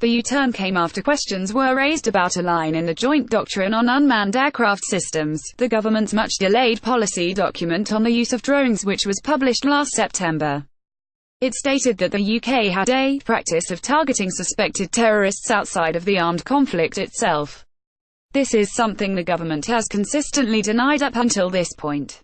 The U-turn came after questions were raised about a line in the Joint Doctrine on Unmanned Aircraft Systems, the government's much-delayed policy document on the use of drones, which was published last September. It stated that the UK had a practice of targeting suspected terrorists outside of the armed conflict itself. This is something the government has consistently denied up until this point.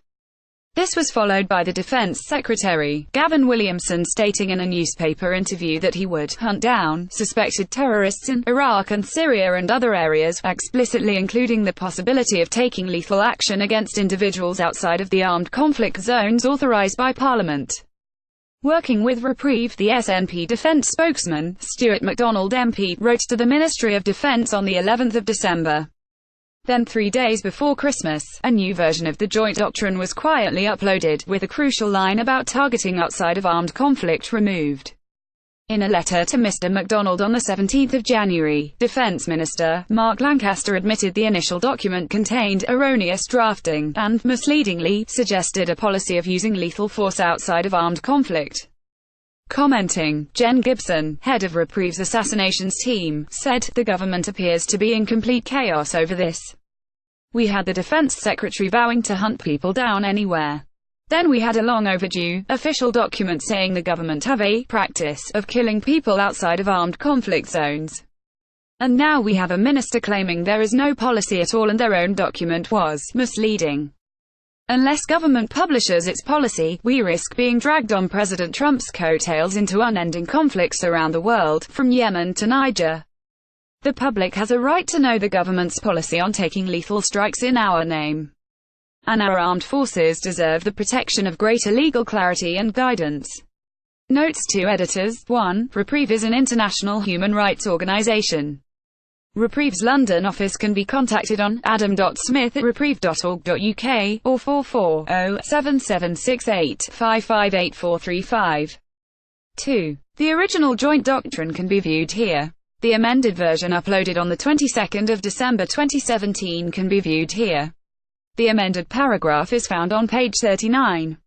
This was followed by the Defence Secretary, Gavin Williamson, stating in a newspaper interview that he would hunt down suspected terrorists in Iraq and Syria and other areas, explicitly including the possibility of taking lethal action against individuals outside of the armed conflict zones authorised by Parliament. Working with Reprieve, the SNP Defence Spokesman, Stewart McDonald MP, wrote to the Ministry of Defence on the 11th of December. Then 3 days before Christmas, a new version of the Joint Doctrine was quietly uploaded, with a crucial line about targeting outside of armed conflict removed. In a letter to Mr. McDonald on the 17th of January, Defence Minister Mark Lancaster admitted the initial document contained erroneous drafting, and, misleadingly, suggested a policy of using lethal force outside of armed conflict. Commenting, Jen Gibson, head of Reprieve's assassinations team, said, "The government appears to be in complete chaos over this. We had the Defence Secretary vowing to hunt people down anywhere. Then we had a long overdue, official document saying the government have a practice of killing people outside of armed conflict zones. And now we have a minister claiming there is no policy at all and their own document was misleading. Unless government publishes its policy, we risk being dragged on President Trump's coattails into unending conflicts around the world, from Yemen to Niger. The public has a right to know the government's policy on taking lethal strikes in our name. And our armed forces deserve the protection of greater legal clarity and guidance." Notes to editors. 1. Reprieve is an international human rights organisation. Reprieve's London office can be contacted on adam.smith@reprieve.org.uk, or 440-7768-558435. 2. The original Joint Doctrine can be viewed here. The amended version uploaded on the 22nd of December 2017 can be viewed here. The amended paragraph is found on page 39.